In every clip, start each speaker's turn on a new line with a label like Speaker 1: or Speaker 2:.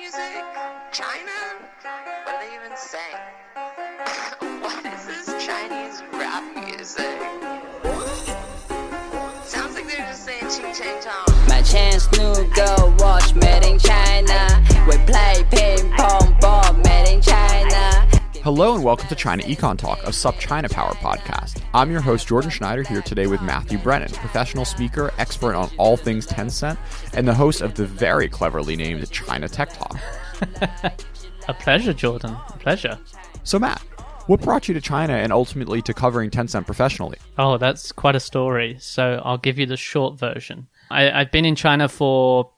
Speaker 1: music? China? What are they even saying? What is this Chinese rap music? Sounds like they're just saying ching chang chong.
Speaker 2: My chance new girl watch made in China. We play ping pong ball made in China.
Speaker 3: Hello and welcome to China Econ Talk, a Sup China Power podcast. I'm your host, Jordan Schneider, here today with Matthew Brennan, professional speaker, expert on all things Tencent, and the host of the very cleverly named China Tech Talk.
Speaker 4: A pleasure, Jordan. A pleasure.
Speaker 3: So, Matt, what brought you to China and ultimately to covering Tencent professionally?
Speaker 4: Oh, that's quite a story. So I'll give you the short version. I've been in China for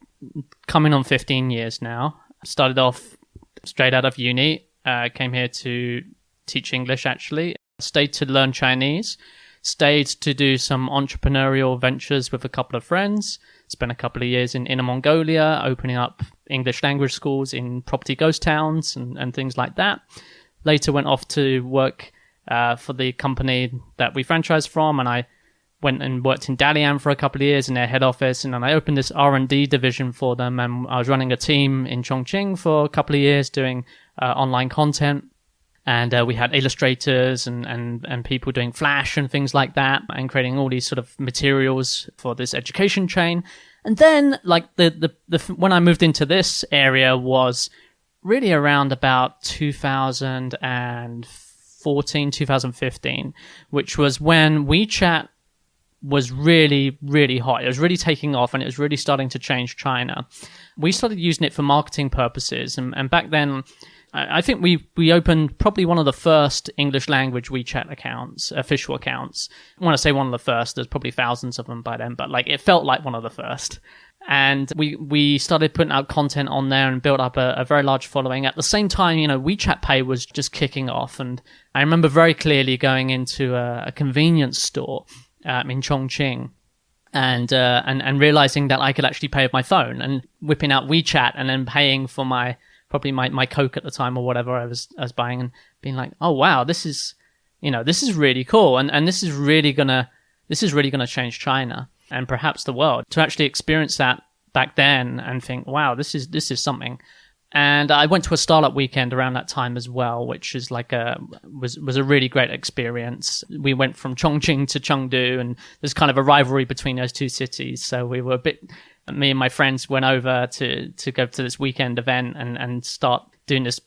Speaker 4: coming on 15 years now. Started off straight out of uni. Came here to teach English, actually. Stayed to learn Chinese. Stayed to do some entrepreneurial ventures with a couple of friends. Spent a couple of years in Inner Mongolia, opening up English language schools in property ghost towns and things like that. Later went off to work for the company that we franchised from, and I went and worked in Dalian for a couple of years in their head office, and then I opened this R&D division for them, and I was running a team in Chongqing for a couple of years doing online content, and we had illustrators and people doing Flash and things like that, and creating all these sort of materials for this education chain. And then, like, the when I moved into this area was really around about 2014, 2015, which was when WeChat was really, really hot. It was really taking off, and it was really starting to change China. We started using it for marketing purposes, and back then, I think we opened probably one of the first English language WeChat accounts, official accounts. When I say one of the first, there's probably thousands of them by then, but like it felt like one of the first. And we started putting out content on there and built up a very large following. At the same time, WeChat Pay was just kicking off, and I remember very clearly going into a convenience store in Chongqing and realizing that I could actually pay with my phone, and whipping out WeChat and then paying for my Coke at the time or whatever I was buying, and being like, oh wow, this is really cool, and this is really gonna change China and perhaps the world. To actually experience that back then and think, wow, this is something. And I went to a startup weekend around that time as well, which is was a really great experience. We went from Chongqing to Chengdu, and there's kind of a rivalry between those two cities. So me and my friends went over to go to this weekend event and start doing this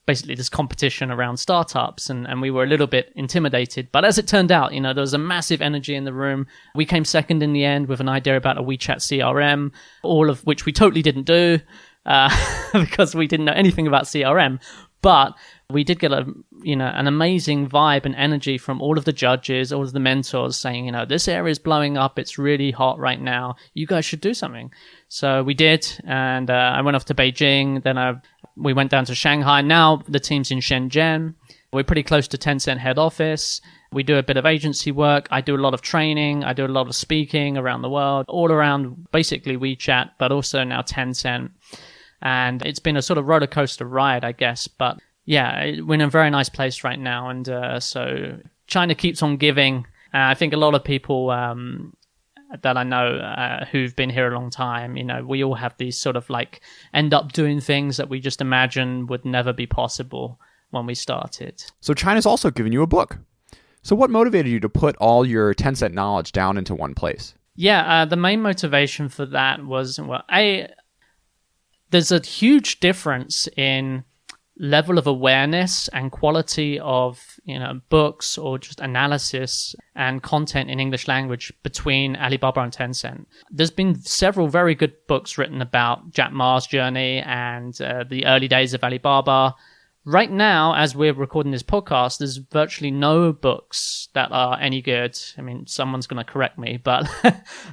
Speaker 4: competition around startups, and we were a little bit intimidated. But as it turned out, there was a massive energy in the room. We came second in the end with an idea about a WeChat CRM, all of which we totally didn't do. Because we didn't know anything about CRM, but we did get an amazing vibe and energy from all of the judges, all of the mentors saying, this area is blowing up, it's really hot right now, you guys should do something. So we did, and I went off to Beijing, then we went down to Shanghai. Now the team's in Shenzhen. We're pretty close to Tencent head office. We do a bit of agency work. I do a lot of training. I do a lot of speaking around the world, all around basically WeChat, but also now Tencent. And it's been a sort of roller coaster ride, I guess. But yeah, we're in a very nice place right now. And so China keeps on giving. I think a lot of people that I know who've been here a long time, we all have these sort of like end up doing things that we just imagine would never be possible when we started.
Speaker 3: So China's also given you a book. So what motivated you to put all your Tencent knowledge down into one place?
Speaker 4: Yeah, the main motivation for that was, there's a huge difference in level of awareness and quality of books or just analysis and content in English language between Alibaba and Tencent. There's been several very good books written about Jack Ma's journey and the early days of Alibaba. Right now, as we're recording this podcast, there's virtually no books that are any good. I mean, someone's going to correct me, but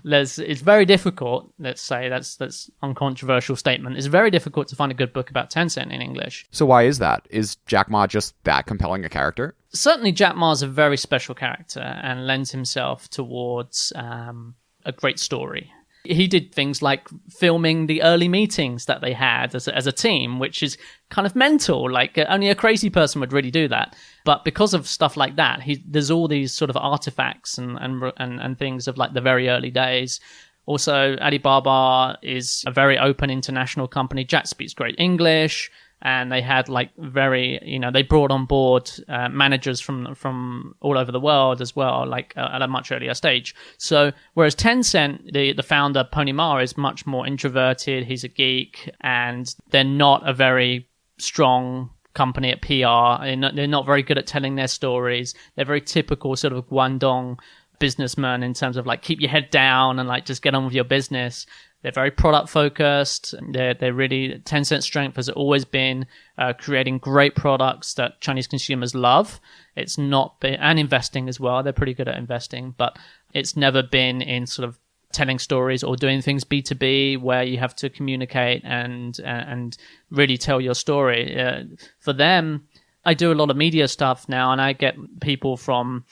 Speaker 4: it's very difficult. Let's say that's uncontroversial statement. It's very difficult to find a good book about Tencent in English.
Speaker 3: So why is that? Is Jack Ma just that compelling a character?
Speaker 4: Certainly, Jack Ma is a very special character and lends himself towards a great story. He did things like filming the early meetings that they had as a team, which is kind of mental. Like only a crazy person would really do that. But because of stuff like that, there's all these sort of artifacts and things of like the very early days. Also, Alibaba is a very open international company. Jack speaks great English, and they had like they brought on board managers from all over the world as well, like at a much earlier stage. So whereas Tencent, the founder Pony Ma is much more introverted, he's a geek, and they're not a very strong company at PR. They're not very good at telling their stories. They're very typical sort of Guangdong businessman in terms of like keep your head down and like just get on with your business. They're very product focused. They're really, Tencent's strength has always been creating great products that Chinese consumers love. It's not been, and investing as well. They're pretty good at investing, but it's never been in sort of telling stories or doing things B2B where you have to communicate and really tell your story. For them, I do a lot of media stuff now, and I get people from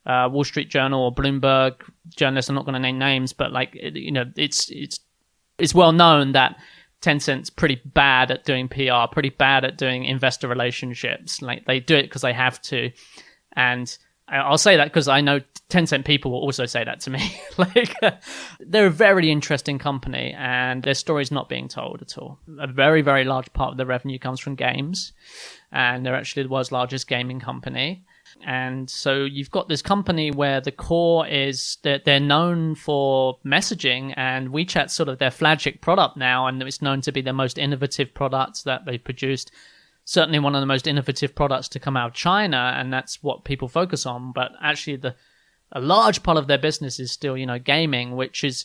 Speaker 4: Wall Street Journal or Bloomberg journalists. I'm not going to name names, but like it's well known that Tencent's pretty bad at doing PR, pretty bad at doing investor relationships. Like they do it because they have to, and I'll say that because I know Tencent people will also say that to me. Like they're a very interesting company, and their story's not being told at all. A very, very large part of the revenue comes from games, and they're actually the world's largest gaming company. And so you've got this company where the core is that they're known for messaging, and WeChat's sort of their flagship product now, and it's known to be the most innovative products that they produced. Certainly one of the most innovative products to come out of China, and that's what people focus on. But actually a large part of their business is still, gaming, which is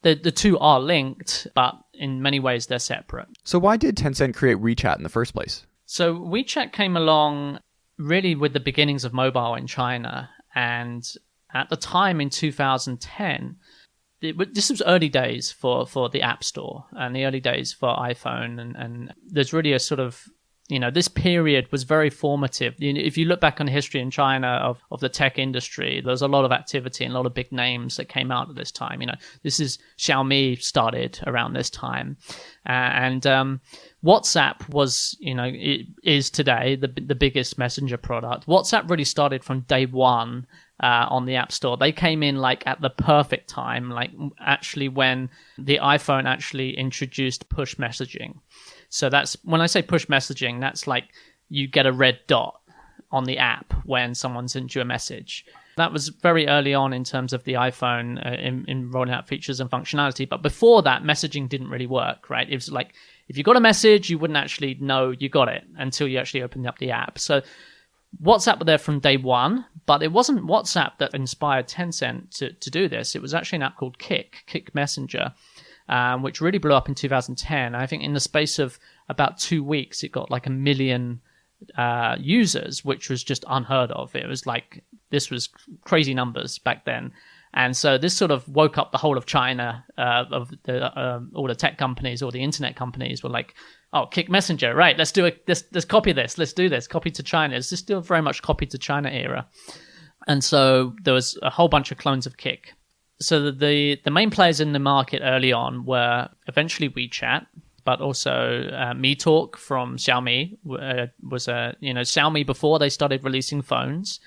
Speaker 4: the two are linked, but in many ways they're separate.
Speaker 3: So why did Tencent create WeChat in the first place?
Speaker 4: So WeChat came along really with the beginnings of mobile in China. And at the time in 2010, this was early days for the App Store and the early days for iPhone. And there's really a sort of, this period was very formative. If you look back on history in China of the tech industry, there's a lot of activity and a lot of big names that came out at this time. This is Xiaomi started around this time. And WhatsApp was, it is today the biggest messenger product. WhatsApp really started from day one on the App Store. They came in like at the perfect time, like actually when the iPhone actually introduced push messaging. So that's, when I say push messaging, that's like you get a red dot on the app when someone sends you a message. That was very early on in terms of the iPhone in rolling out features and functionality. But before that, messaging didn't really work, right? It was like, if you got a message, you wouldn't actually know you got it until you actually opened up the app. So WhatsApp were there from day one, but it wasn't WhatsApp that inspired Tencent to do this. It was actually an app called Kick Messenger, which really blew up in 2010. I think in the space of about 2 weeks, it got like 1 million users, which was just unheard of. It was like, this was crazy numbers back then. And so this sort of woke up the whole of China, of all the tech companies, all the internet companies were like, oh, Kick Messenger, right, let's do it, let's copy this, let's do this, copy to China. It's still very much copy to China era. And so there was a whole bunch of clones of Kick. So the main players in the market early on were eventually WeChat, but also MeTalk from Xiaomi was Xiaomi before they started releasing phones.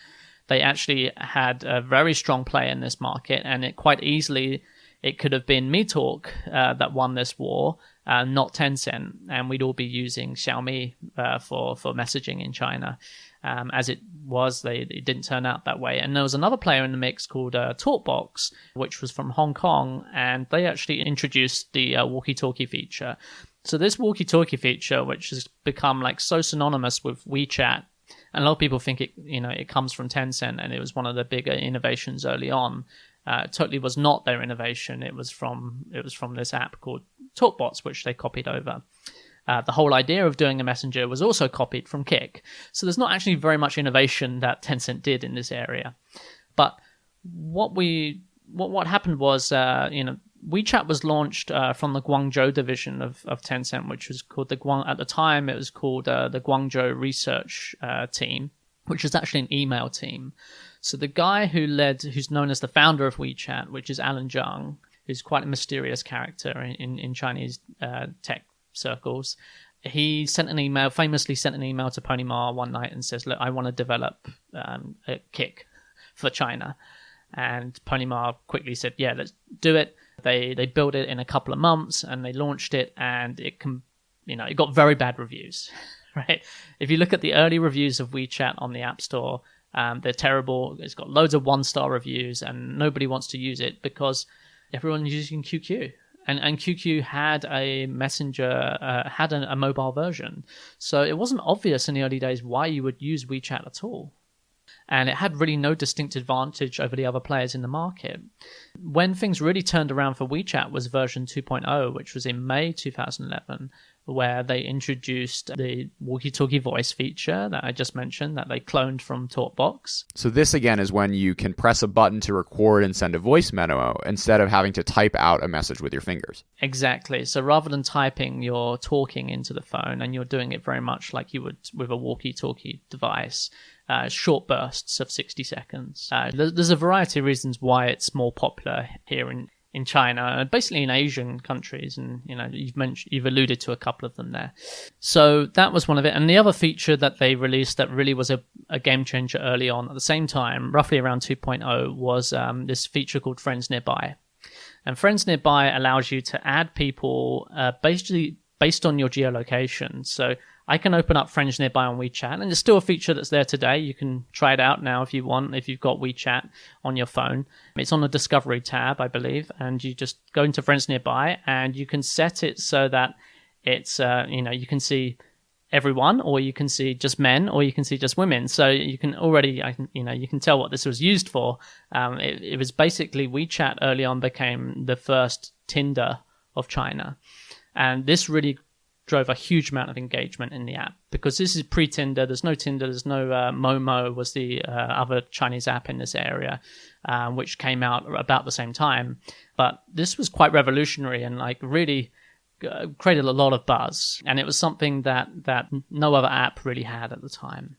Speaker 4: They actually had a very strong play in this market, and it quite easily it could have been MeTalk that won this war, not Tencent, and we'd all be using Xiaomi for messaging in China. As it was, it didn't turn out that way. And there was another player in the mix called TalkBox, which was from Hong Kong, and they actually introduced the walkie-talkie feature. So this walkie-talkie feature, which has become like so synonymous with WeChat, and a lot of people think it comes from Tencent, and it was one of the bigger innovations early on. Totally was not their innovation. It was from this app called TalkBox, which they copied over. The whole idea of doing a messenger was also copied from Kick. So there's not actually very much innovation that Tencent did in this area. But what happened was, WeChat was launched from the Guangzhou division of Tencent, which was called at the time it was called the Guangzhou Research Team, which is actually an email team. So the guy who's known as the founder of WeChat, which is Alan Zhang, who's quite a mysterious character in Chinese tech circles, he famously sent an email to Pony Ma one night and says, look, I want to develop a Kick for China. And Pony Ma quickly said, yeah, let's do it. They built it in a couple of months and they launched it, and it got very bad reviews. Right? If you look at the early reviews of WeChat on the App Store, they're terrible. It's got loads of 1-star reviews, and nobody wants to use it because everyone's using QQ. And QQ had a messenger, had a mobile version. So it wasn't obvious in the early days why you would use WeChat at all. And it had really no distinct advantage over the other players in the market. When things really turned around for WeChat was version 2.0, which was in May 2011, where they introduced the walkie-talkie voice feature that I just mentioned, that they cloned from TalkBox.
Speaker 3: So this, again, is when you can press a button to record and send a voice memo instead of having to type out a message with your fingers.
Speaker 4: Exactly. So rather than typing, you're talking into the phone, and you're doing it very much like you would with a walkie-talkie device. Short bursts of 60 seconds. There's a variety of reasons why it's more popular here in China, basically in Asian countries, and you've alluded to a couple of them there. So that was one of it. And the other feature that they released that really was a game changer early on, at the same time, roughly around 2.0, was this feature called Friends Nearby. And Friends Nearby allows you to add people basically based on your geolocation. So I can open up Friends Nearby on WeChat, and it's still a feature that's there today. You can try it out now if you want, if you've got WeChat on your phone. It's on the Discovery tab, I believe, and you just go into Friends Nearby, and you can set it so that it's, you can see everyone, or you can see just men, or you can see just women. So you can already, you can tell what this was used for. It was basically WeChat early on became the first Tinder of China. And this really drove a huge amount of engagement in the app, because this is pre-Tinder. There's no Tinder, there's no Momo was the other Chinese app in this area, which came out about the same time. But this was quite revolutionary and really created a lot of buzz, and it was something that no other app really had at the time.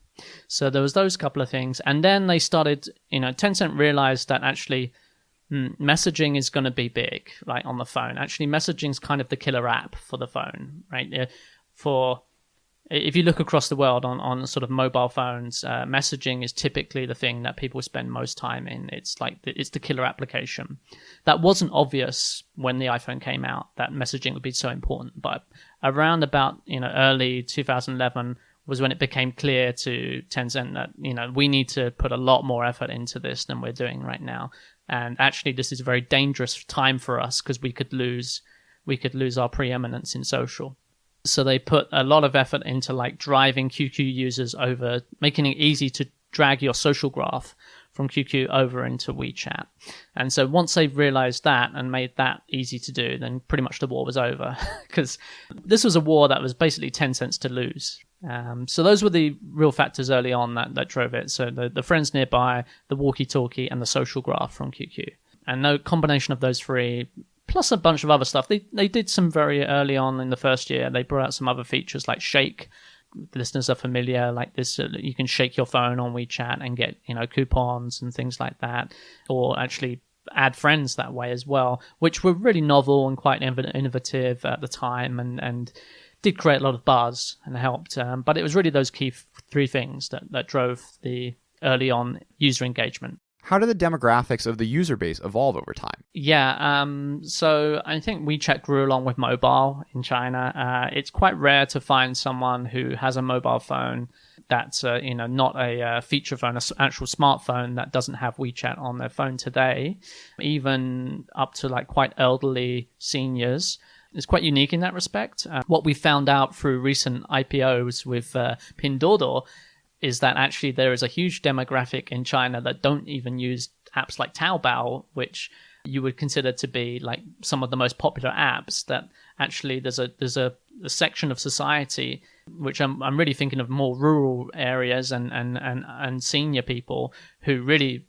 Speaker 4: So there was those couple of things, and then they started, Tencent realized that actually messaging is going to be big, right, on the phone. Actually, messaging is kind of the killer app for the phone, right? If you look across the world on sort of mobile phones, messaging is typically the thing that people spend most time in. It's it's the killer application. That wasn't obvious when the iPhone came out, that messaging would be so important. But around about early 2011 was when it became clear to Tencent that we need to put a lot more effort into this than we're doing right now. And actually, this is a very dangerous time for us because we could lose our preeminence in social. So they put a lot of effort into driving QQ users over, making it easy to drag your social graph from QQ over into WeChat. And so once they realized that and made that easy to do, then pretty much the war was over, because this was a war that was basically Tencent's to lose. So those were the real factors early on that drove it. So the Friends Nearby, the walkie-talkie, and the social graph from QQ. And no combination of those three, plus a bunch of other stuff. They did some very early on in the first year. They brought out some other features like Shake. The listeners are familiar, like this. You can shake your phone on WeChat and get coupons and things like that, or actually add friends that way as well, which were really novel and quite innovative at the time, and did create a lot of buzz and helped. But it was really those key three things that drove the early on user engagement.
Speaker 3: How do the demographics of the user base evolve over time?
Speaker 4: Yeah, so I think WeChat grew along with mobile in China. It's quite rare to find someone who has a mobile phone that's not a feature phone, an actual smartphone that doesn't have WeChat on their phone today, even up to quite elderly seniors. It's quite unique in that respect. What we found out through recent IPOs with Pinduoduo is that actually there is a huge demographic in China that don't even use apps like Taobao, which you would consider to be some of the most popular apps. That actually there's a section of society, which I'm really thinking of more rural areas and senior people who really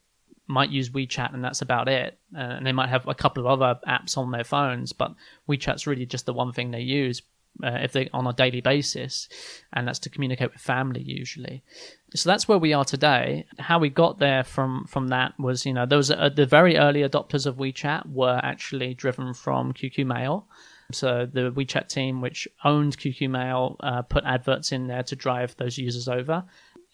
Speaker 4: might use WeChat and that's about it. And they might have a couple of other apps on their phones, but WeChat's really just the one thing they use if they're on a daily basis, and that's to communicate with family usually. So that's where we are today. How we got there from that was, the very early adopters of WeChat were actually driven from QQ Mail. So the WeChat team, which owned QQ Mail, put adverts in there to drive those users over.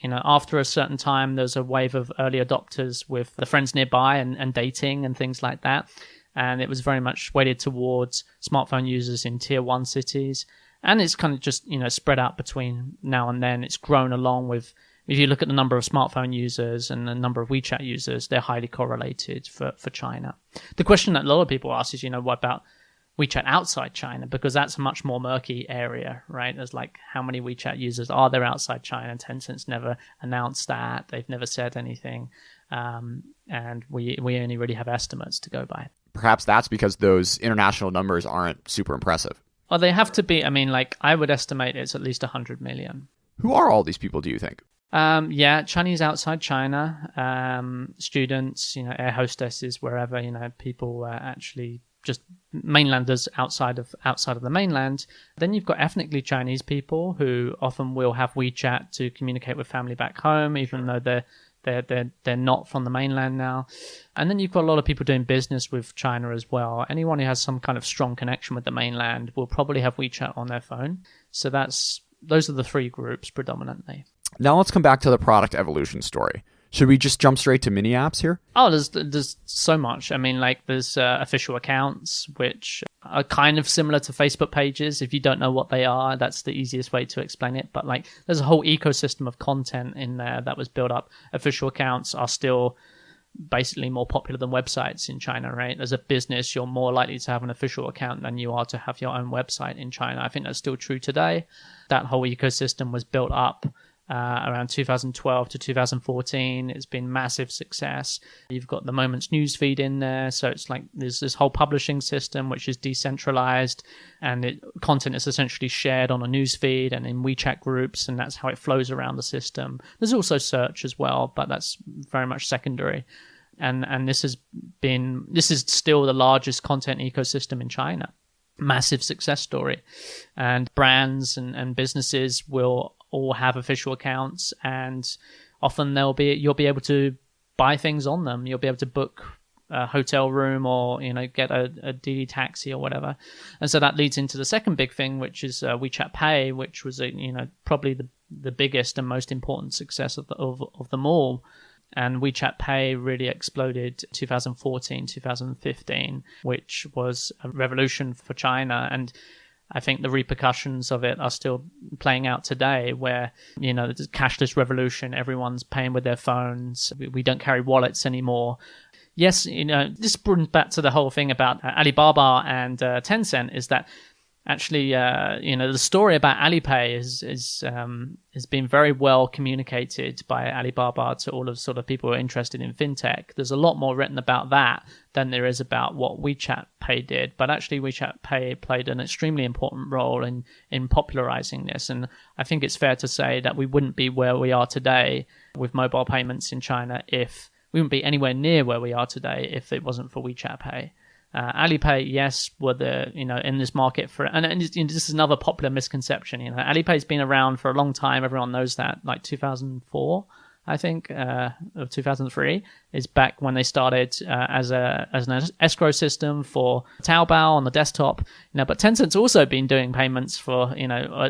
Speaker 4: After a certain time, there's a wave of early adopters with the Friends Nearby and dating and things like that. and it was very much weighted towards smartphone users in tier 1 cities. And it's kind of just, spread out between now and then. It's grown along with, if you look at the number of smartphone users and the number of WeChat users, they're highly correlated for China. The question that a lot of people ask is, what about WeChat outside China? Because that's a much more murky area, right? There's like, how many WeChat users are there outside China? Tencent's never announced that. They've never said anything. And we only really have estimates to go by.
Speaker 3: Perhaps that's because those international numbers aren't super impressive.
Speaker 4: Well, they have to be. I would estimate it's at least 100 million.
Speaker 3: Who are all these people, do you think?
Speaker 4: Chinese outside China, students, air hostesses, wherever, people actually just mainlanders outside of the mainland. Then you've got ethnically Chinese people who often will have WeChat to communicate with family back home, even though they're not from the mainland now. And then you've got a lot of people doing business with China as well. Anyone who has some kind of strong connection with the mainland will probably have WeChat on their phone. So those are the three groups predominantly.
Speaker 3: Now let's come back to the product evolution story. Should we just jump straight to mini apps here?
Speaker 4: Oh, there's so much. There's official accounts, which are kind of similar to Facebook pages. If you don't know what they are, that's the easiest way to explain it. But there's a whole ecosystem of content in there that was built up. Official accounts are still basically more popular than websites in China, right? As a business, you're more likely to have an official account than you are to have your own website in China. I think that's still true today. That whole ecosystem was built up around 2012 to 2014. It's been massive success. You've got the Moments newsfeed in there, so it's like there's this whole publishing system which is decentralized, and content is essentially shared on a newsfeed and in WeChat groups, and that's how it flows around the system. There's also search as well, but that's very much secondary. And this is still the largest content ecosystem in China. Massive success story, and brands and businesses will all have official accounts, and often you'll be able to buy things on them. You'll be able to book a hotel room or get a DD taxi or whatever. And so that leads into the second big thing, which is WeChat Pay, which was probably the biggest and most important success of them all. And WeChat Pay really exploded 2014, 2015, which was a revolution for China. And I think the repercussions of it are still playing out today, where, the cashless revolution, everyone's paying with their phones. We don't carry wallets anymore. Yes, this brings back to the whole thing about Alibaba and Tencent, is that actually, the story about Alipay has been very well communicated by Alibaba to all of sort of people who are interested in fintech. There's a lot more written about that than there is about what WeChat Pay did. But actually, WeChat Pay played an extremely important role in popularizing this. And I think it's fair to say that we wouldn't be where we are today with mobile payments in China we wouldn't be anywhere near where we are today if it wasn't for WeChat Pay. Alipay, yes, were in this market for, and this is another popular misconception. Alipay's been around for a long time. Everyone knows that. Like 2004, I think, or 2003 is back when they started as an escrow system for Taobao on the desktop. But Tencent's also been doing payments for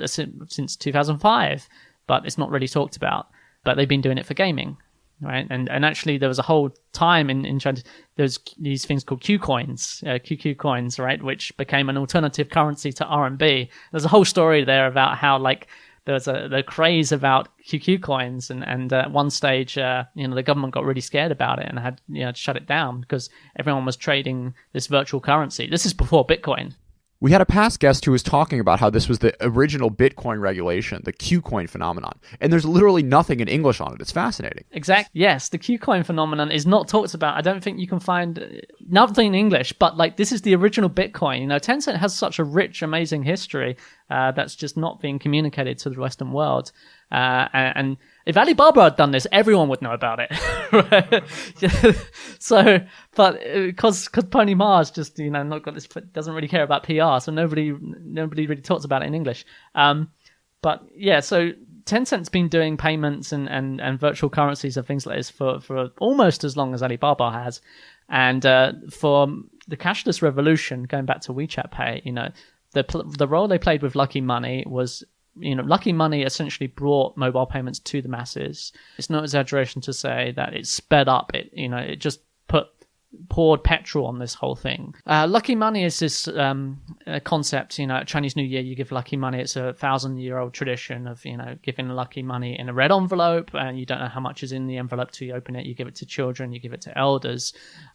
Speaker 4: since 2005, but it's not really talked about. But they've been doing it for gaming. Right, and actually there was a whole time in China, there's these things called Q coins, QQ coins, right, which became an alternative currency to RMB. There's a whole story there about how there was the craze about QQ coins, and at one stage, the government got really scared about it and had to shut it down because everyone was trading this virtual currency. This is before Bitcoin.
Speaker 3: We had a past guest who was talking about how this was the original Bitcoin regulation, the Q-coin phenomenon. And there's literally nothing in English on it. It's fascinating.
Speaker 4: Exactly. Yes, the Q-coin phenomenon is not talked about. I don't think you can find nothing in English, but this is the original Bitcoin. Tencent has such a rich, amazing history that's just not being communicated to the Western world. And if Alibaba had done this, everyone would know about it. So, but because Pony Ma's just not got this, doesn't really care about PR, so nobody really talks about it in English. But yeah, so Tencent's been doing payments and virtual currencies and things like this for almost as long as Alibaba has, and for the cashless revolution, going back to WeChat Pay, the role they played with Lucky Money was. Lucky Money essentially brought mobile payments to the masses. It's no exaggeration to say that it sped up. It just put poured petrol on this whole thing. Lucky money is this concept, at Chinese New Year, you give lucky money. It's a 1,000-year-old tradition of, giving lucky money in a red envelope, and you don't know how much is in the envelope till you open it. You give it to children, you give it to elders.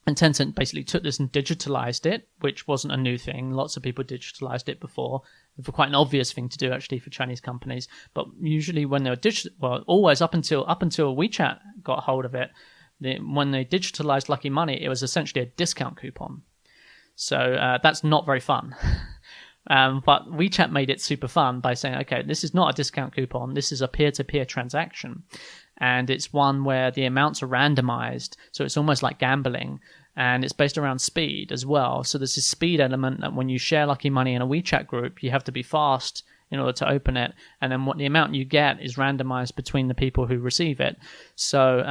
Speaker 4: And Tencent basically took this and digitalized it, which wasn't a new thing. Lots of people digitalized it before. For quite an obvious thing to do, actually, for Chinese companies. But usually when they were always up until WeChat got hold of it, when they digitalized Lucky Money, it was essentially a discount coupon. So that's not very fun. But WeChat made it super fun by saying, okay, this is not a discount coupon. This is a peer-to-peer transaction. And it's one where the amounts are randomized. So it's almost like gambling. And it's based around speed as well. So there's this speed element that when you share Lucky Money in a WeChat group, you have to be fast in order to open it, and then what the amount you get is randomized between the people who receive it. So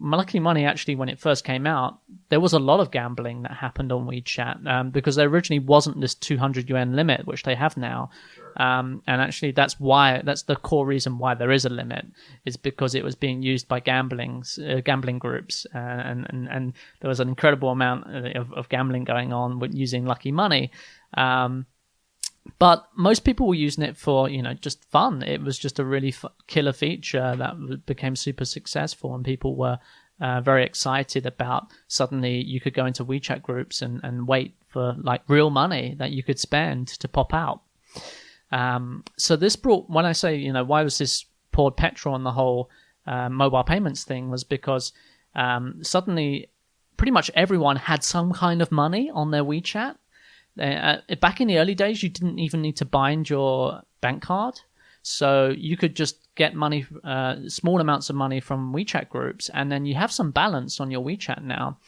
Speaker 4: Lucky Money, actually, when it first came out, there was a lot of gambling that happened on WeChat because there originally wasn't this 200 yuan limit, which they have now. And actually, that's the core reason why there is a limit, is because it was being used by gambling groups, and there was an incredible amount of gambling going on with using Lucky Money. But most people were using it for, just fun. It was just a really killer feature that became super successful, and people were very excited about suddenly you could go into WeChat groups and wait for like real money that you could spend to pop out. So this brought, when I say, why was this poured petrol on the whole mobile payments thing, was because suddenly pretty much everyone had some kind of money on their WeChat. Back in the early days, you didn't even need to bind your bank card. So you could just get money, small amounts of money from WeChat groups, and then you have some balance on your WeChat now.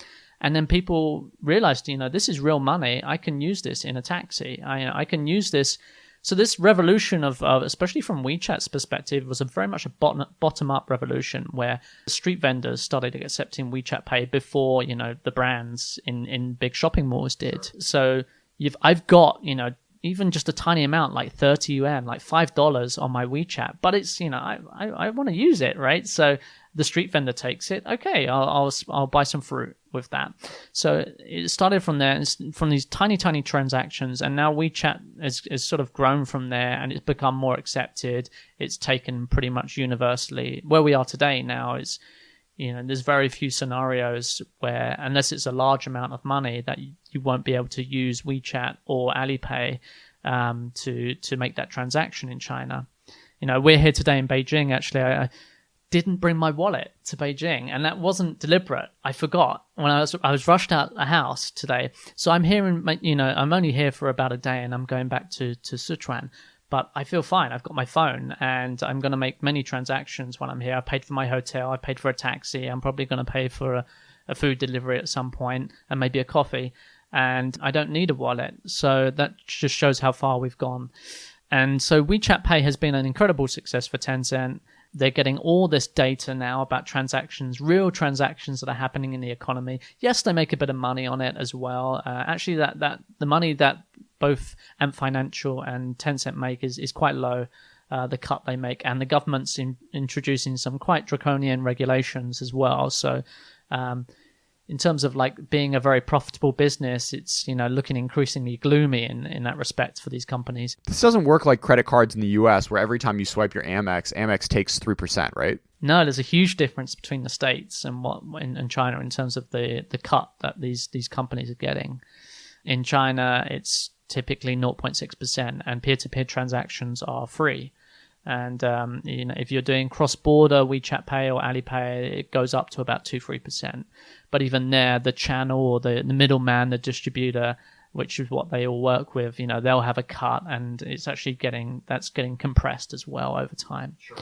Speaker 4: And then people realized, this is real money. I can use this in a taxi. I can use this. So this revolution of especially from WeChat's perspective, was very much a bottom-up revolution, where street vendors started accepting WeChat Pay before, the brands in big shopping malls did. Sure. So I've got, even just a tiny amount, like 30 yuan, like $5 on my WeChat, but it's, I want to use it, right? So the street vendor takes it. Okay, I'll buy some fruit with that. So it started from there, from these tiny transactions, and now WeChat has sort of grown from there, and it's become more accepted. It's taken pretty much universally. Where we are today now is, there's very few scenarios where, unless it's a large amount of money, that you won't be able to use WeChat or Alipay to make that transaction in China. We're here today in Beijing. Actually, I didn't bring my wallet to Beijing, and that wasn't deliberate. I forgot when I was rushed out the house today. So I'm here I'm only here for about a day, and I'm going back to Sichuan. But I feel fine. I've got my phone, and I'm going to make many transactions when I'm here. I paid for my hotel. I paid for a taxi. I'm probably going to pay for a food delivery at some point, and maybe a coffee. And I don't need a wallet. So that just shows how far we've gone. And so WeChat Pay has been an incredible success for Tencent. They're getting all this data now about transactions, real transactions that are happening in the economy. Yes, they make a bit of money on it as well. Actually, that the money that both Ant Financial and Tencent make is quite low, the cut they make. And the government's introducing some quite draconian regulations as well. So in terms of like being a very profitable business, it's, looking increasingly gloomy in that respect for these companies.
Speaker 3: This doesn't work like credit cards in the US, where every time you swipe your Amex takes 3%, right?
Speaker 4: No, there's a huge difference between the States and in China in terms of the cut that these companies are getting. In China, it's typically 0.6%, and peer-to-peer transactions are free. And if you're doing cross-border WeChat Pay or Alipay, it goes up to about 2-3%. But even there, the channel or the middleman, the distributor, which is what they all work with, they'll have a cut, and it's actually getting compressed as well over time. Sure.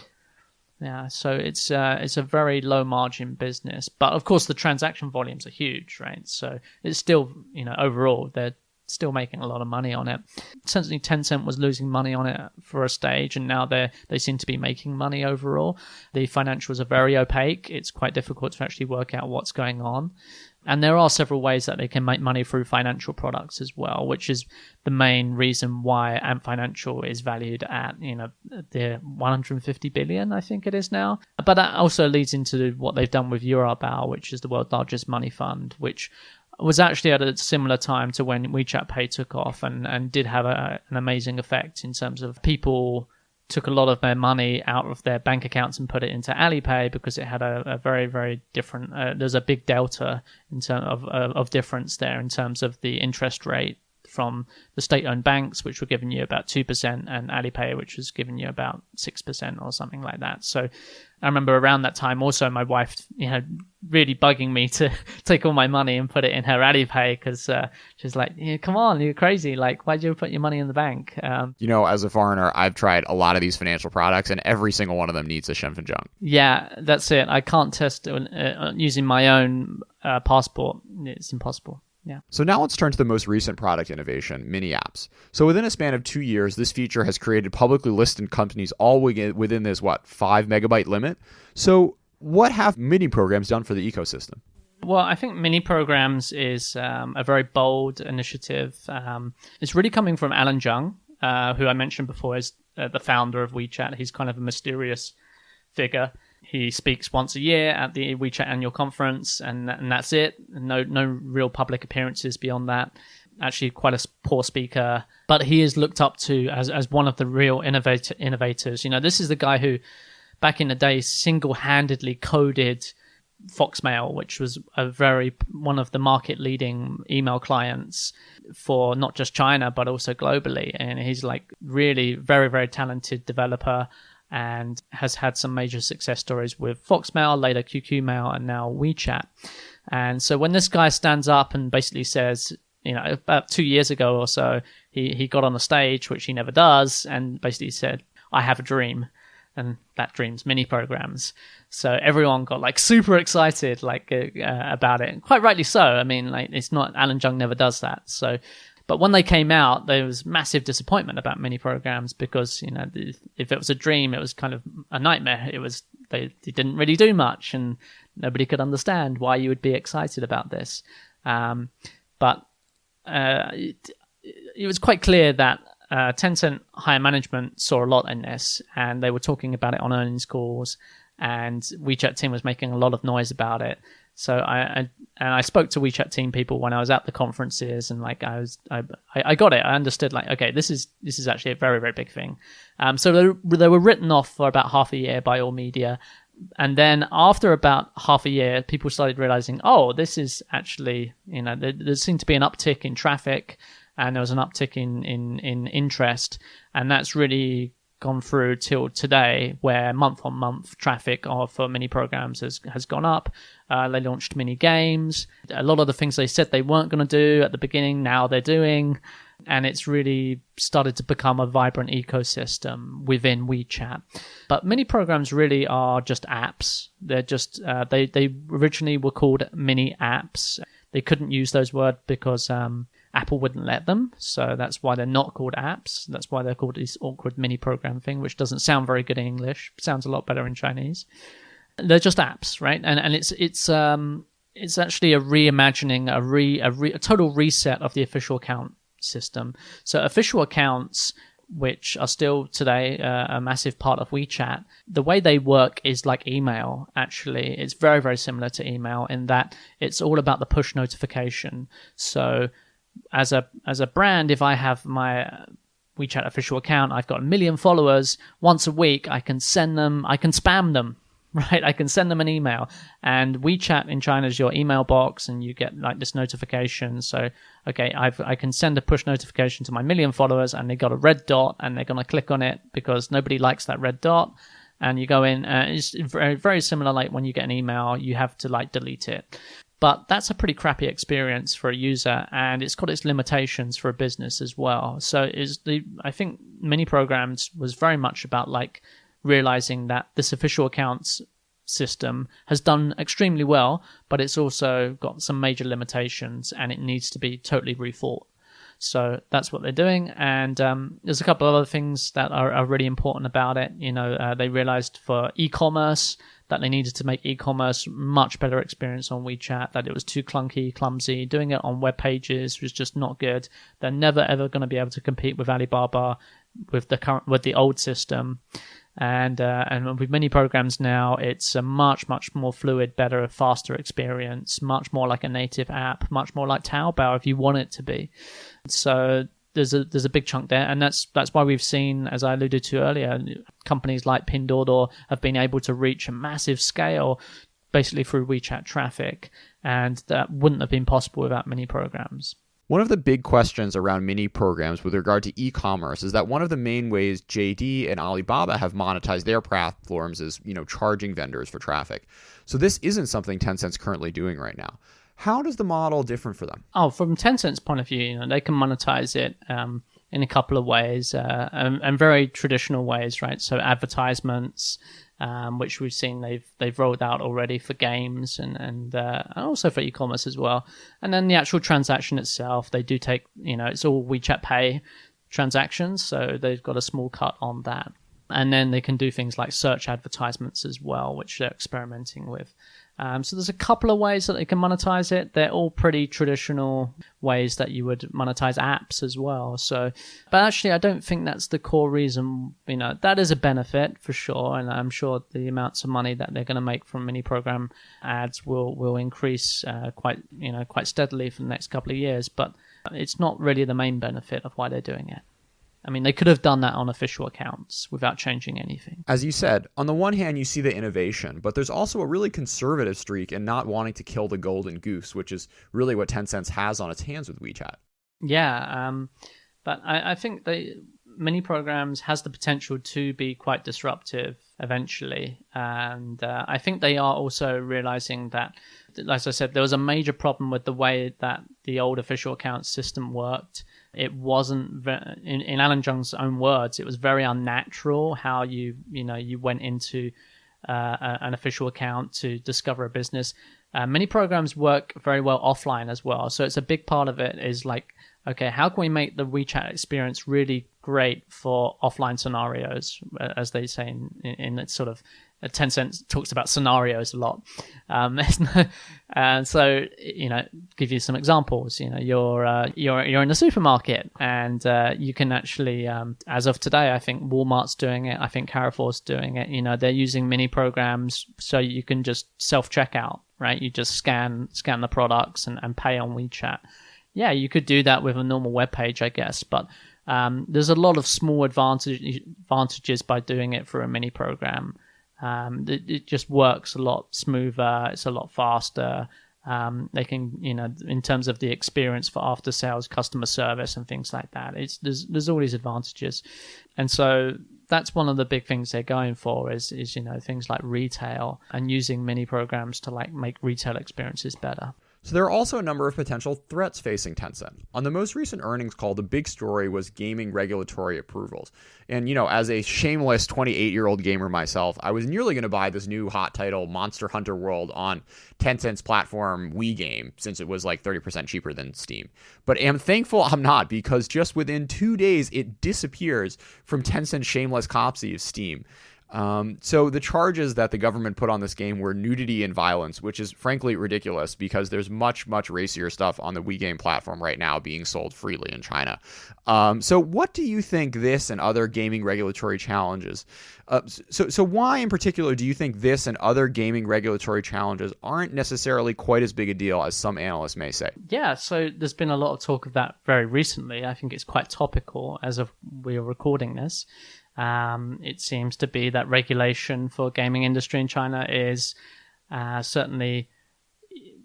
Speaker 4: Yeah, so it's a very low margin business, but of course the transaction volumes are huge, right? So it's still, overall they're still making a lot of money on it. Essentially, Tencent was losing money on it for a stage, and now they seem to be making money overall. The financials are very opaque. It's quite difficult to actually work out what's going on. And there are several ways that they can make money through financial products as well, which is the main reason why Ant Financial is valued at, the 150 billion, I think it is now. But that also leads into what they've done with Eurobao, which is the world's largest money fund, which was actually at a similar time to when WeChat Pay took off and did have an amazing effect in terms of people took a lot of their money out of their bank accounts and put it into Alipay because it had a very, very different, there's a big delta in terms of difference there in terms of the interest rate from the state-owned banks, which were giving you about 2%, and Alipay, which was giving you about 6% or something like that. So I remember around that time also my wife, really bugging me to take all my money and put it in her Alipay because she's like, come on, you're crazy. Like, why'd you put your money in the bank?
Speaker 3: As a foreigner, I've tried a lot of these financial products, and every single one of them needs a Shenfenzheng.
Speaker 4: Yeah, that's it. I can't test using my own passport. It's impossible. Yeah.
Speaker 3: So now let's turn to the most recent product innovation, mini apps. So within a span of 2 years, this feature has created publicly listed companies all within this, 5 megabyte limit? So what have mini programs done for the ecosystem?
Speaker 4: Well, I think mini programs is a very bold initiative. It's really coming from Alan Zheng, who I mentioned before is the founder of WeChat. He's kind of a mysterious figure. He speaks once a year at the WeChat annual conference, and that's it. No real public appearances beyond that. Actually, quite a poor speaker, but he is looked up to as one of the real innovators. This is the guy who, back in the day, single-handedly coded Foxmail, which was one of the market-leading email clients for not just China but also globally. And he's like really very, very talented developer, and has had some major success stories with Foxmail, later QQmail, and now WeChat. And so when this guy stands up and basically says, about 2 years ago or so, he got on the stage, which he never does, and basically said, I have a dream. And that dream's mini programs. So everyone got like super excited about it. And quite rightly so. I mean, it's not, Alan Zheng never does that. So, but when they came out, there was massive disappointment about mini programs because, if it was a dream, it was kind of a nightmare. They didn't really do much, and nobody could understand why you would be excited about this. But it was quite clear that Tencent higher management saw a lot in this, and they were talking about it on earnings calls, and WeChat team was making a lot of noise about it. So I spoke to WeChat team people when I was at the conferences, and I got it. I understood okay, this is actually a very, very big thing. So they were written off for about half a year by all media, and then after about half a year, people started realizing, this is actually there seemed to be an uptick in traffic, and there was an uptick in interest, and that's really gone through till today, where month-on-month traffic for mini programs has gone up. They launched mini games. A lot of the things they said they weren't going to do at the beginning, now they're doing, and it's really started to become a vibrant ecosystem within WeChat. But mini programs really are just apps. They're just they originally were called mini apps. They couldn't use those words because Apple wouldn't let them, so that's why they're not called apps. That's why they're called this awkward mini program thing, which doesn't sound very good in English. Sounds a lot better in Chinese. They're just apps, right? And it's actually a reimagining, a total reset of the official account system. So official accounts, which are still today a massive part of WeChat, the way they work is like email. Actually, it's very, very similar to email in that it's all about the push notification. So as a brand, if I have my WeChat official account, I've got 1 million followers. Once a week, I can spam them, right? I can send them an email. And WeChat in China is your email box, and you get this notification. So, okay, I can send a push notification to my 1 million followers, and they got a red dot, and they're going to click on it because nobody likes that red dot. And you go in, it's very, very similar. Like when you get an email, you have to delete it. But that's a pretty crappy experience for a user, and it's got its limitations for a business as well. So I think mini programs was very much about realizing that this official accounts system has done extremely well, but it's also got some major limitations, and it needs to be totally rethought. So that's what they're doing, and there's a couple of other things that are really important about it. They realized for e-commerce that they needed to make e-commerce much better experience on WeChat, that it was too clunky, clumsy. Doing it on web pages was just not good. They're never, ever going to be able to compete with Alibaba with the old system. And with many programs now, it's a much more fluid, better, faster experience, much more like a native app, much more like Taobao if you want it to be. So there's a big chunk there, and that's why we've seen, as I alluded to earlier, companies like Pinduoduo have been able to reach a massive scale basically through WeChat traffic, and that wouldn't have been possible without mini programs.
Speaker 3: One of the big questions around mini programs with regard to e-commerce is that one of the main ways JD and Alibaba have monetized their platforms is, charging vendors for traffic. So this isn't something Tencent's currently doing right now. How does the model differ for them?
Speaker 4: Oh, from Tencent's point of view, they can monetize it in a couple of ways, and very traditional ways, right? So advertisements, which we've seen they've rolled out already for games and also for e-commerce as well. And then the actual transaction itself, they do take, it's all WeChat Pay transactions, so they've got a small cut on that. And then they can do things like search advertisements as well, which they're experimenting with. So there's a couple of ways that they can monetize it. They're all pretty traditional ways that you would monetize apps as well. So, but actually, I don't think that's the core reason. That is a benefit for sure, and I'm sure the amounts of money that they're going to make from mini program ads will increase quite steadily for the next couple of years. But it's not really the main benefit of why they're doing it. I mean, they could have done that on official accounts without changing anything.
Speaker 3: As you said, on the one hand, you see the innovation, but there's also a really conservative streak in not wanting to kill the golden goose, which is really what Tencent has on its hands with WeChat.
Speaker 4: Yeah, but I think mini programs has the potential to be quite disruptive eventually. And I think they are also realizing that, like I said, there was a major problem with the way that the old official account system worked. It wasn't, in Alan Zheng's own words, it was very unnatural how you went into an official account to discover a business. Many programs work very well offline as well. So it's a big part of it is like, okay, how can we make the WeChat experience really great for offline scenarios, as they say in that sort of Tencent talks about scenarios a lot. And so, give you some examples. You're in a supermarket, and you can actually, as of today, I think Walmart's doing it. I think Carrefour's doing it. They're using mini programs so you can just self-checkout, right? You just scan the products and pay on WeChat. Yeah, you could do that with a normal web page, I guess, but there's a lot of small advantages by doing it through a mini program. It just works a lot smoother. It's a lot faster. They can, in terms of the experience for after sales customer service and things like that, there's all these advantages. And so that's one of the big things they're going for is things like retail and using mini programs to like make retail experiences better.
Speaker 3: So there are also a number of potential threats facing Tencent. On the most recent earnings call, the big story was gaming regulatory approvals. And, as a shameless 28-year-old gamer myself, I was nearly going to buy this new hot title, Monster Hunter World, on Tencent's platform Wii Game, since it was like 30% cheaper than Steam. But I'm thankful I'm not, because just within 2 days, it disappears from Tencent's shameless copy of Steam. So the charges that the government put on this game were nudity and violence, which is frankly ridiculous because there's much racier stuff on the Wii Game platform right now being sold freely in China. So what do you think this and other gaming regulatory challenges? So why in particular do you think this and other gaming regulatory challenges aren't necessarily quite as big a deal as some analysts may say?
Speaker 4: Yeah, so there's been a lot of talk of that very recently. I think it's quite topical as of we are recording this. It seems to be that regulation for gaming industry in China is certainly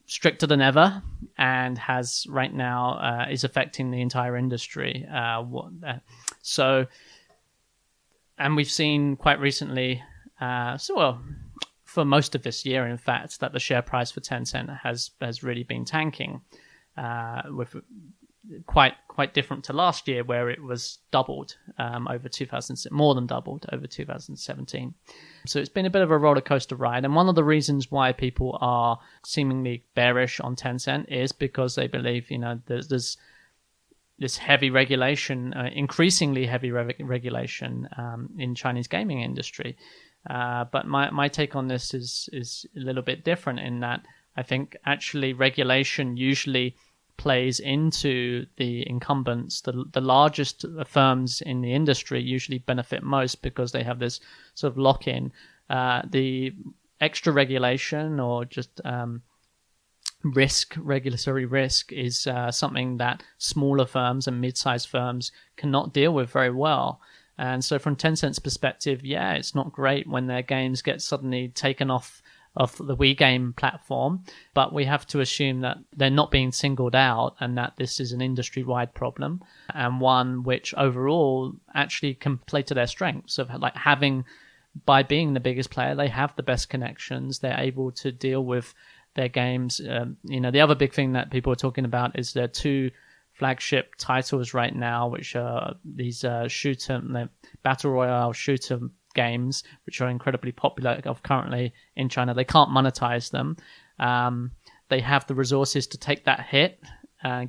Speaker 4: stricter than ever, and has right now is affecting the entire industry. And we've seen quite recently, for most of this year, in fact, that the share price for Tencent has really been tanking, with quite different to last year, where it was doubled more than doubled over 2017. So it's been a bit of a roller coaster ride, and one of the reasons why people are seemingly bearish on Tencent is because they believe there's this heavy regulation, increasingly heavy regulation in Chinese gaming industry. But my take on this is a little bit different in that I think actually regulation usually plays into the incumbents. The largest firms in the industry usually benefit most because they have this sort of lock-in. The extra regulation or just regulatory risk is something that smaller firms and mid-sized firms cannot deal with very well. And so from Tencent's perspective, yeah, it's not great when their games get suddenly taken off of the WeGame platform, but we have to assume that they're not being singled out and that this is an industry-wide problem, and one which overall actually can play to their strengths of like by being the biggest player, they have the best connections, they're able to deal with their games. The other big thing that people are talking about is their two flagship titles right now, which are these battle royale shooter games, which are incredibly popular currently in China. They can't monetize them. They have the resources to take that hit,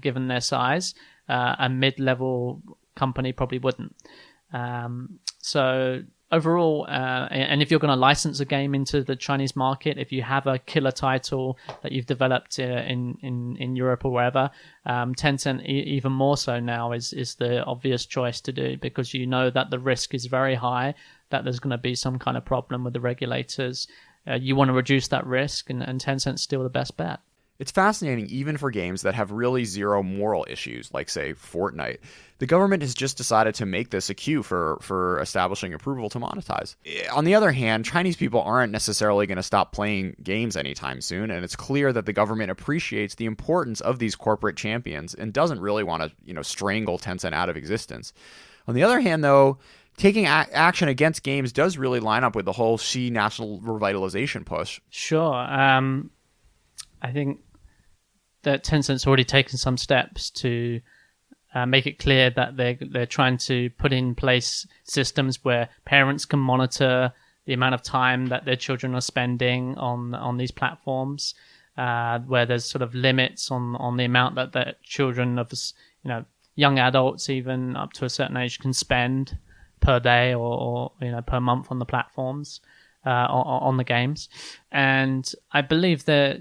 Speaker 4: given their size. A mid-level company probably wouldn't. So overall, and if you're going to license a game into the Chinese market, if you have a killer title that you've developed in Europe or wherever, Tencent even more so now is the obvious choice to do, because you know that the risk is very high, that there's going to be some kind of problem with the regulators. You want to reduce that risk, and Tencent's still the best bet.
Speaker 3: It's fascinating, even for games that have really zero moral issues, like, say, Fortnite. The government has just decided to make this a cue for establishing approval to monetize. On the other hand, Chinese people aren't necessarily going to stop playing games anytime soon, and it's clear that the government appreciates the importance of these corporate champions and doesn't really want to, strangle Tencent out of existence. On the other hand, though, taking action against games does really line up with the whole Xi national revitalization push.
Speaker 4: Sure. I think that Tencent's already taken some steps to make it clear that they're trying to put in place systems where parents can monitor the amount of time that their children are spending on these platforms, where there's sort of limits on the amount that the children of young adults, even up to a certain age, can spend per day or per month on the platforms, on the games. And I believe that,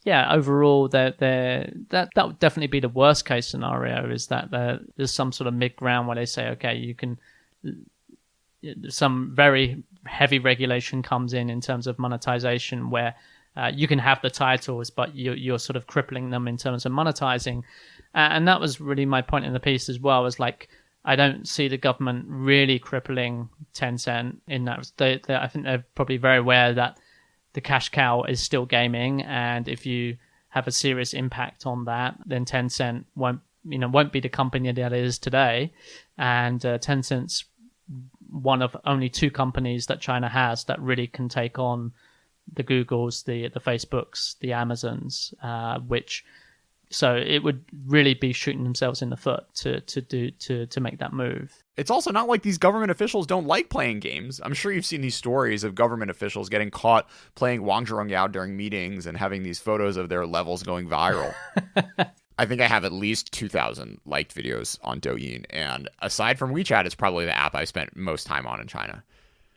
Speaker 4: yeah, overall, that would definitely be the worst case scenario, is that there's some sort of mid ground where they say, okay, you can, some very heavy regulation comes in terms of monetization, where you can have the titles, but you're sort of crippling them in terms of monetizing. And that was really my point in the piece as well, was like, I don't see the government really crippling Tencent in that. I think they're probably very aware that the cash cow is still gaming, and if you have a serious impact on that, then Tencent won't be the company that it is today. And Tencent's one of only two companies that China has that really can take on the Googles, the Facebooks, the Amazons, so it would really be shooting themselves in the foot to make that move.
Speaker 3: It's also not like these government officials don't like playing games. I'm sure you've seen these stories of government officials getting caught playing Wang Zhongyao during meetings and having these photos of their levels going viral. I think I have at least 2,000 liked videos on Douyin, and aside from WeChat, it's probably the app I spent most time on in China.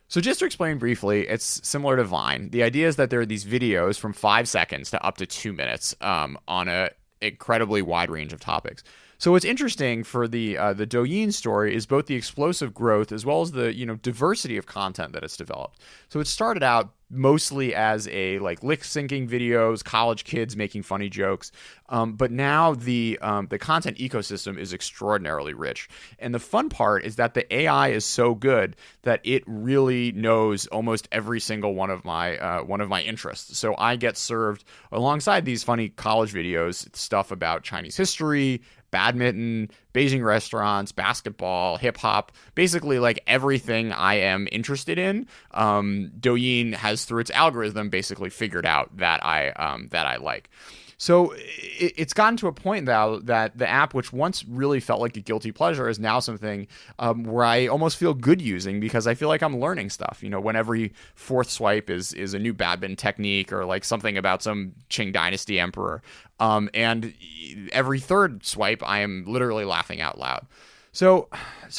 Speaker 3: So just to explain briefly, it's similar to Vine. The idea is that there are these videos from 5 seconds to up to 2 minutes on a incredibly wide range of topics. So what's interesting for the Douyin story is both the explosive growth as well as the diversity of content that it's developed. So it started out mostly as a lip syncing videos, college kids making funny jokes, but now the content ecosystem is extraordinarily rich. And the fun part is that the AI is so good that it really knows almost every single one of my interests. So I get served alongside these funny college videos stuff about Chinese history, badminton, Beijing restaurants, basketball, hip hop, basically everything I am interested in. Douyin has, through its algorithm, basically figured out that I like. So it's gotten to a point now that the app, which once really felt like a guilty pleasure, is now something where I almost feel good using, because I feel like I'm learning stuff. When every fourth swipe is a new badminton technique, or something about some Qing Dynasty emperor. And every third swipe, I am literally laughing out loud. So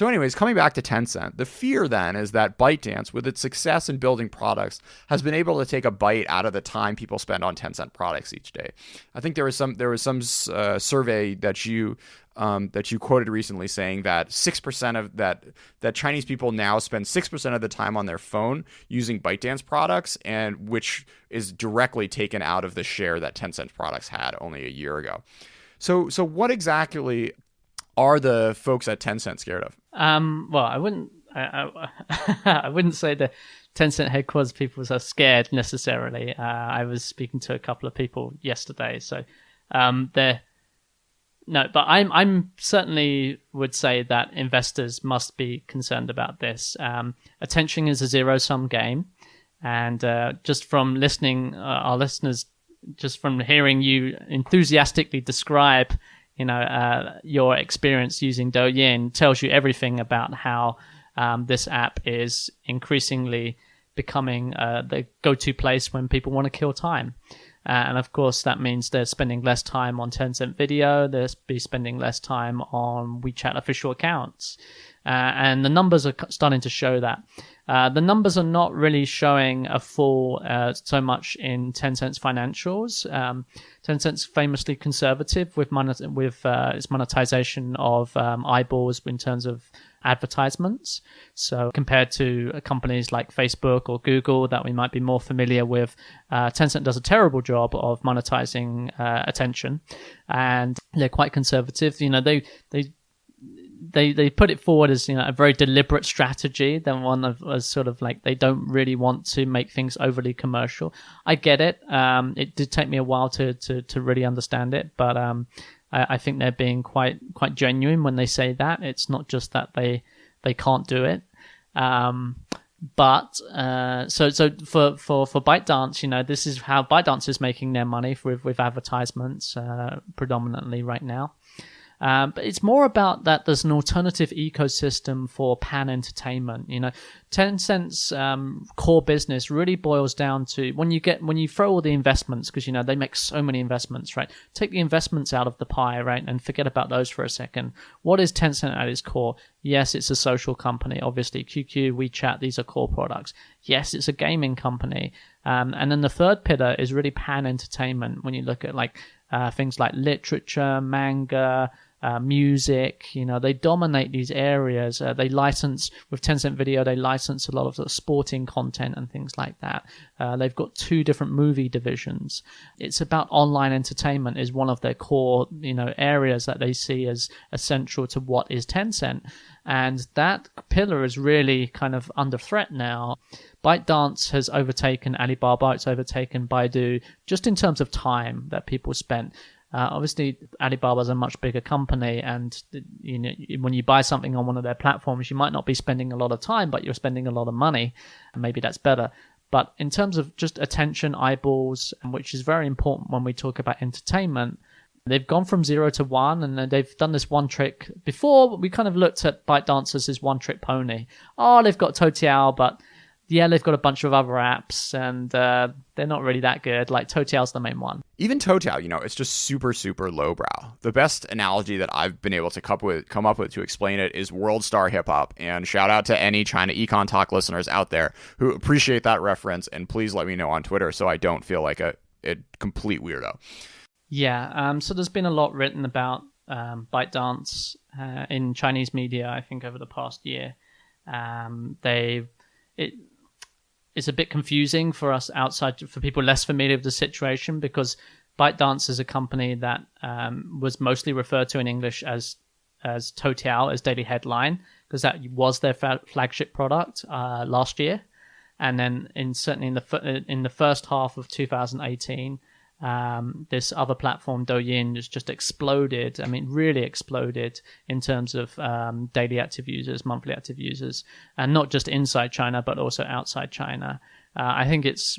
Speaker 3: anyways, coming back to Tencent, the fear then is that ByteDance, with its success in building products, has been able to take a bite out of the time people spend on Tencent products each day. I think there was some survey that you quoted recently saying that 6% of that Chinese people now spend 6% of the time on their phone using ByteDance products, and which is directly taken out of the share that Tencent products had only a year ago. So what exactly are the folks at Tencent scared of?
Speaker 4: Well, I wouldn't say the Tencent headquarters people are scared necessarily. I was speaking to a couple of people yesterday, so they're no, but I'm certainly would say that investors must be concerned about this. Attention is a zero-sum game, and just from listening, our listeners, just from hearing you enthusiastically describe your experience using Douyin tells you everything about how this app is increasingly becoming the go-to place when people want to kill time. And of course, that means they're spending less time on Tencent Video, they'll be spending less time on WeChat official accounts. And the numbers are starting to show that. The numbers are not really showing a full so much in Tencent's financials. Tencent's famously conservative with its monetization of eyeballs in terms of advertisements. So compared to companies like Facebook or Google that we might be more familiar with, Tencent does a terrible job of monetizing attention, and they're quite conservative. They put it forward as a very deliberate strategy. Then one of sort of like they don't really want to make things overly commercial. I get it. It did take me a while to really understand it, but I think they're being quite genuine when they say that. It's not just that they can't do it. But so for ByteDance, this is how ByteDance is making their money with advertisements predominantly right now. But it's more about that there's an alternative ecosystem for pan entertainment. Tencent's core business really boils down to when you throw all the investments, because they make so many investments, right? Take the investments out of the pie, right, and forget about those for a second. What is Tencent at its core? Yes, it's a social company. Obviously, QQ, WeChat, these are core products. Yes, it's a gaming company. And then the third pillar is really pan entertainment. When you look at things like literature, manga, music, they dominate these areas. They license with Tencent Video. They license a lot of sporting content and things like that. They've got 2 different movie divisions. It's about online entertainment is one of their core, areas that they see as essential to what is Tencent, and that pillar is really kind of under threat now. ByteDance has overtaken Alibaba. It's overtaken Baidu just in terms of time that people spent. Obviously, Alibaba's a much bigger company, and when you buy something on one of their platforms, you might not be spending a lot of time, but you're spending a lot of money, and maybe that's better. But in terms of just attention, eyeballs, which is very important when we talk about entertainment, they've gone from 0 to 1, and they've done this one trick. Before, we kind of looked at ByteDance as this one-trick pony. Oh, they've got Toutiao, but yeah, they've got a bunch of other apps, and they're not really that good. Like Toutiao's the main one.
Speaker 3: Even Toutiao, it's just super, super lowbrow. The best analogy that I've been able to come up with to explain it is World Star Hip Hop. And shout out to any China Econ Talk listeners out there who appreciate that reference, and please let me know on Twitter so I don't feel like a complete weirdo. Yeah,
Speaker 4: so there's been a lot written about ByteDance in Chinese media, I think, over the past year. It's a bit confusing for us outside, for people less familiar with the situation, because ByteDance is a company that was mostly referred to in English as Toutiao, as Daily Headline, because that was their flagship product last year. And then certainly in the first half of 2018, this other platform, Douyin, has just exploded. I mean, really exploded in terms of daily active users, monthly active users, and not just inside China, but also outside China. I think it's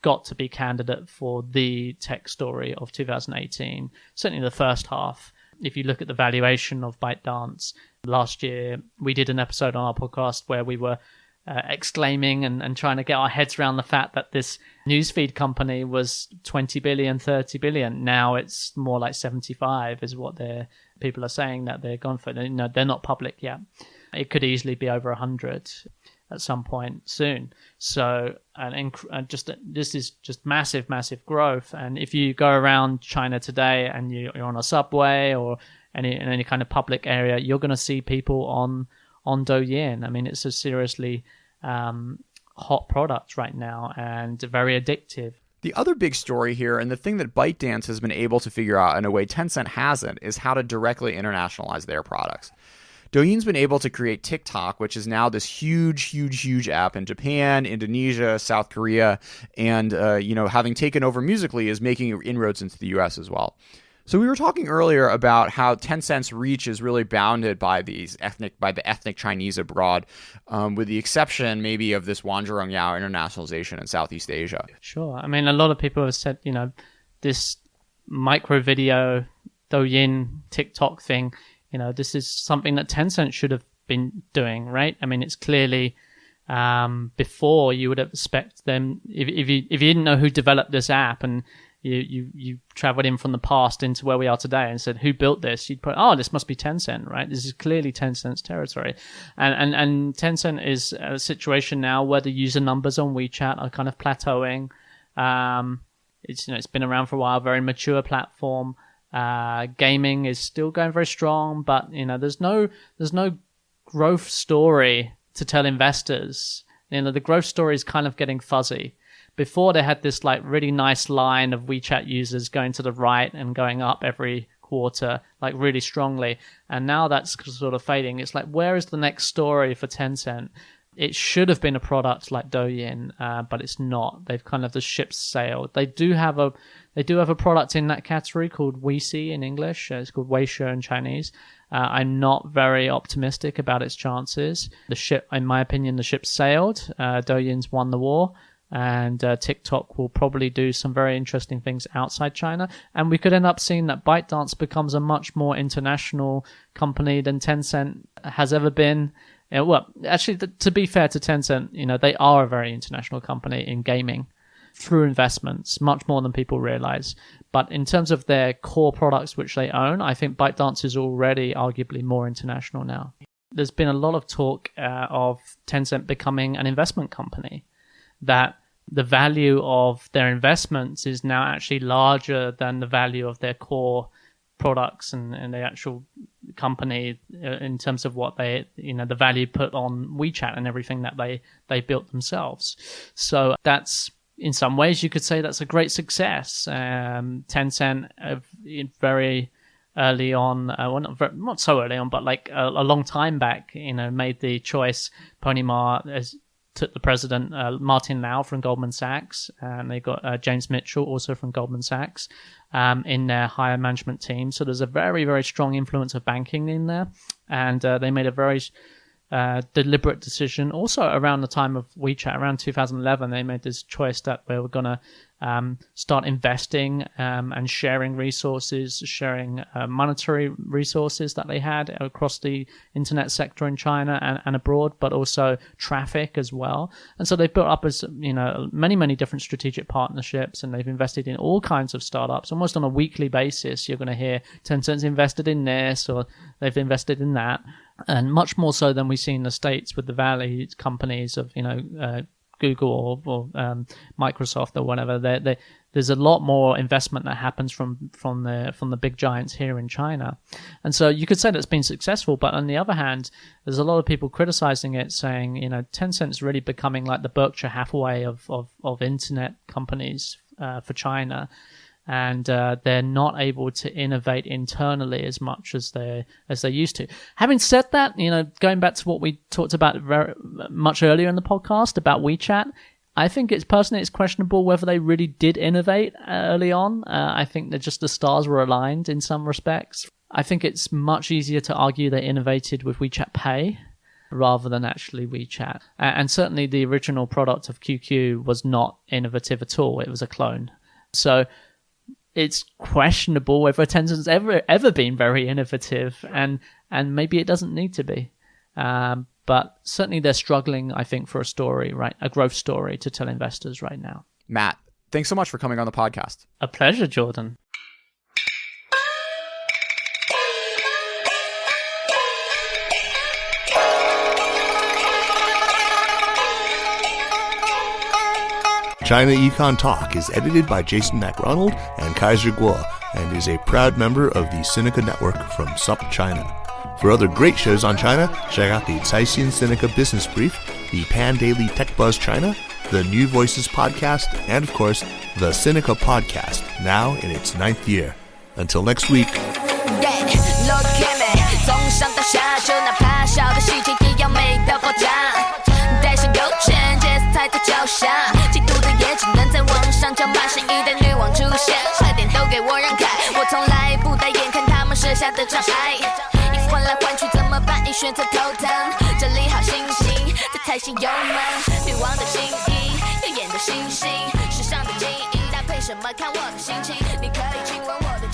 Speaker 4: got to be candidate for the tech story of 2018, certainly the first half. If you look at the valuation of ByteDance, last year we did an episode on our podcast where we were exclaiming and trying to get our heads around the fact that this newsfeed company was 20 billion, 30 billion. Now it's more like 75 is what they're People are saying that they're gone for it. They're not public yet. It could easily be over 100 at some point soon. So, this is just massive, massive growth. And if you go around China today and you're on a subway or any kind of public area, you're going to see people on Douyin. I mean, it's a seriously hot product right now and very addictive.
Speaker 3: The other big story here, and the thing that ByteDance has been able to figure out in a way Tencent hasn't, is how to directly internationalize their products. Douyin's been able to create TikTok, which is now this huge app in Japan, Indonesia, South Korea, and having taken over Musical.ly, is making inroads into the US as well. So we were talking earlier about how Tencent's reach is really bounded by the ethnic Chinese abroad, with the exception maybe of this Wanzhongyao internationalization in Southeast Asia.
Speaker 4: Sure. I mean, a lot of people have said, this micro video Douyin TikTok thing, this is something that Tencent should have been doing, right? I mean, it's clearly before you would expect them, if you didn't know who developed this app and you traveled in from the past into where we are today and said, who built this? You'd put, this must be Tencent, right? This is clearly Tencent's territory. And Tencent is a situation now where the user numbers on WeChat are kind of plateauing. It's been around for a while, very mature platform. Gaming is still going very strong, but there's no growth story to tell investors. The growth story is kind of getting fuzzy. Before, they had this like really nice line of WeChat users going to the right and going up every quarter, like really strongly. And now that's sort of fading. It's like, where is the next story for Tencent? It should have been a product like Douyin, but it's not. They've kind of, the ship's sailed. They do have a product in that category called Weixi in English. It's called Weishe in Chinese. I'm not very optimistic about its chances. The ship, in my opinion, the ship's sailed. Douyin's won the war. And TikTok will probably do some very interesting things outside China. And we could end up seeing that ByteDance becomes a much more international company than Tencent has ever been. Well, actually, to be fair to Tencent, they are a very international company in gaming through investments, much more than people realize. But in terms of their core products which they own, I think ByteDance is already arguably more international now. There's been a lot of talk of Tencent becoming an investment company, that the value of their investments is now actually larger than the value of their core products and the actual company in terms of what they, the value put on WeChat and everything that they built themselves. So that's, in some ways, you could say that's a great success. Tencent very early on, not so early on, but like a long time back, made the choice. Pony Ma took the president, Martin Lau from Goldman Sachs, and they got James Mitchell also from Goldman Sachs in their higher management team. So there's a very, very strong influence of banking in there. And they made a very deliberate decision. Also around the time of WeChat, around 2011, they made this choice that they were going to start investing and sharing resources, sharing monetary resources that they had across the internet sector in China and abroad, but also traffic as well. And so they built up as many, many different strategic partnerships, and they've invested in all kinds of startups. Almost on a weekly basis, you're going to hear Tencent's invested in this or they've invested in that. And much more so than we see in the States with the value companies of, Google or Microsoft or whatever. There's a lot more investment that happens from the big giants here in China. And so you could say that's been successful, but on the other hand, there's a lot of people criticizing it, saying, Tencent's really becoming like the Berkshire Hathaway of internet companies for China. And they're not able to innovate internally as much as they used to. Having said that, going back to what we talked about very much earlier in the podcast about WeChat, I think it's questionable whether they really did innovate early on. I think that just the stars were aligned in some respects. I think it's much easier to argue they innovated with WeChat Pay rather than actually WeChat. And certainly the original product of QQ was not innovative at all. It was a clone. So it's questionable whether Tencent's ever been very innovative, and maybe it doesn't need to be. But certainly they're struggling, I think, for a story, right? A growth story to tell investors right now.
Speaker 3: Matt, thanks so much for coming on the podcast.
Speaker 4: A pleasure, Jordan.
Speaker 5: China Econ Talk is edited by Jason McRonald and Kaiser Guo and is a proud member of the Sinica Network from SUP China. For other great shows on China, check out the Caixin Sinica Business Brief, the Pan Daily Tech Buzz China, the New Voices Podcast, and of course, the Sinica Podcast, now in its 9th year. Until next week.
Speaker 2: Look at me， 从上到下，就哪怕小的细节也要美到爆炸。带上邮件，节奏踩在脚下，嫉妒的也只能在网上叫骂。新一代女王出现，快点都给我让开！我从来不带眼看他们设下的障碍。一换来换去怎么办？一选择头疼。这里好星星，在踩新油门。女王的心意，耀眼的星星，时尚的记忆搭配什么？看我的心情。你可以亲吻我的。